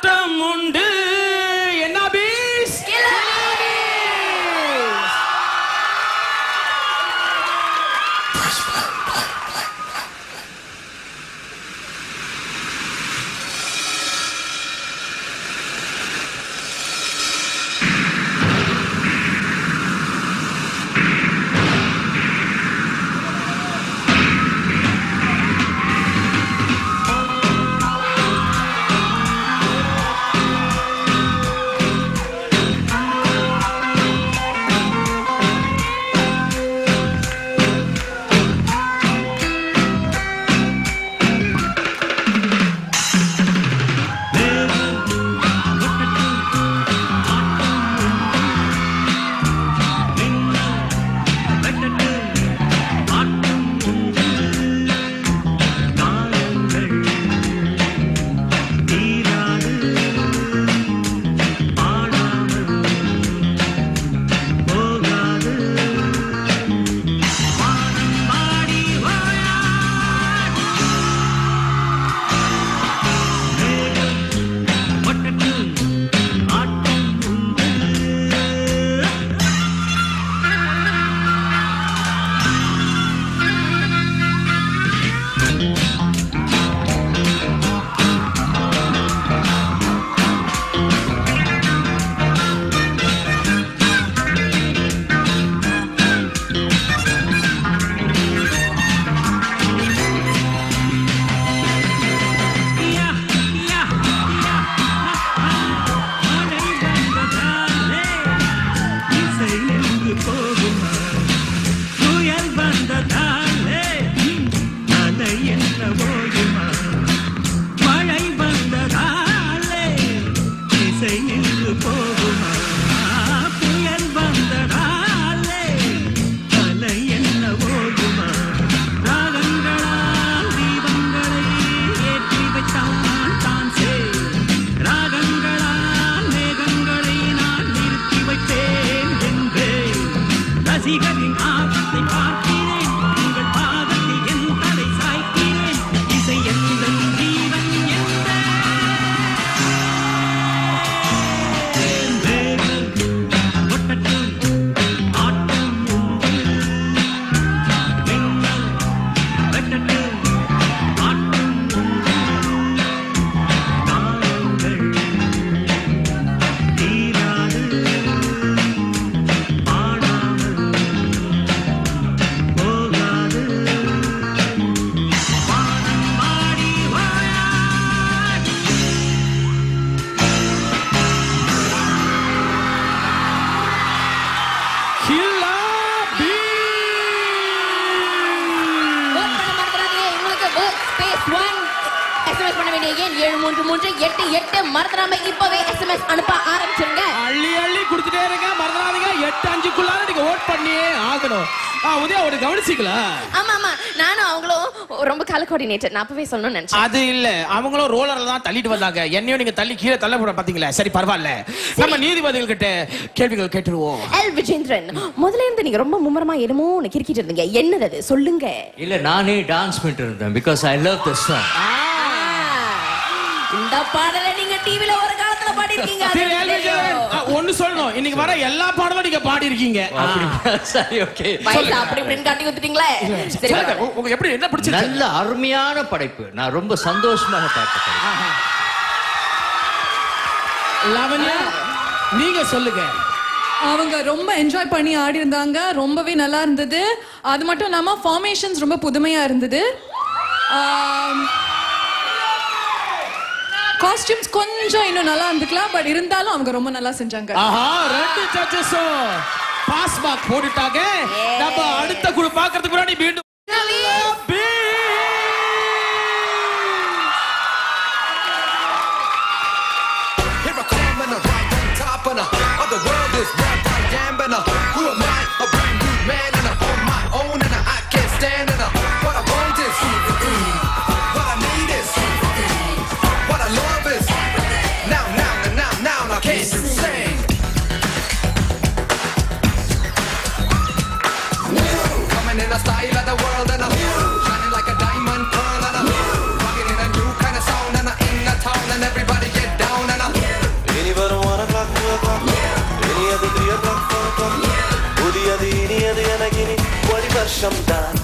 ஆட்டம் உண்டு. என்ன பீஸ்? மறந்துடாம இப்பவே SMS அனுப்ப ஆரம்பிச்சிருங்க. அள்ளி அள்ளி கொடுத்துட்டே இருங்க, மறந்துடாதீங்க. 8-5க்குள்ளார நீங்க ஓட் பண்ணியே ஆகணும். உதயா ஒரு கவனிச்சிங்களா? ஆமா ஆமா, நானும் அவங்களும் ரொம்ப கல கோஆர்டினேட்டர். நான் அப்பவே சொல்லணும்னு நினைச்சேன். அது இல்ல, அவங்களும் ரோலர்ல தான் தள்ளிட்டு வந்தாங்க. என்னையும் நீங்க தள்ளி கீழே தள்ள போற பாத்தீங்களா? சரி பரவாயில்ல, நம்ம நீதிபதிகள் கிட்ட கேள்விகள் கேட்டுருவோம். எல் விஜேந்திரன், முதல்ல இருந்து நீங்க ரொம்ப மும்மரமா என்னமோ கிறுக்கிட்டு இருந்தீங்க. என்னது அது சொல்லுங்க. இல்ல, நானே டான்ஸ் பண்ணிட்டு இருந்தேன். because I love the song. இந்த பாடலை நீங்க டிவில ஒரு காலத்துல பாடி இருக்கீங்க. ஒன்னு சொல்லணும், இன்னைக்கு வர எல்லா பாடலும் நீங்க பாடி இருக்கீங்க. சரி, ஓகே. பைசா அப்படி இப்படின்னு காட்டி கொடுத்துட்டீங்களே. சரி, உங்களுக்கு எப்படி என்ன பிடிச்சது? நல்ல அருமையான படைப்பு. நான் ரொம்ப சந்தோஷமாக பார்த்தேன். லாவண்யா, நீங்க சொல்லுங்க. அவங்க ரொம்ப என்ஜாய் பண்ணி ஆடி இருந்தாங்க. ரொம்பவே நல்லா இருந்தது. அது மட்டும் இல்லாம ஃபார்மேஷன்ஸ் ரொம்ப புதுமையா இருந்தது. காஸ்டியூம்ஸ் கொஞ்சம் இன்னும் நல்லா இருந்துக்கலாம், பட் இருந்தாலும் அவங்க ரொம்ப நல்லா செஞ்சாங்க. ஆஹா, ரெண்டு ஜட்ஜஸும் பாஸ் மார்க் போட்டுட்டாங்க. நம்ம அடுத்த குழு பார்க்கிறதுக்கு முன்னாடி மீண்டும் who am I? A brand new man and I'm on my own and I can't stand and what I want is what I need is what I love is now I can't sing. Coming in a style of the சந்தோஷம்தான்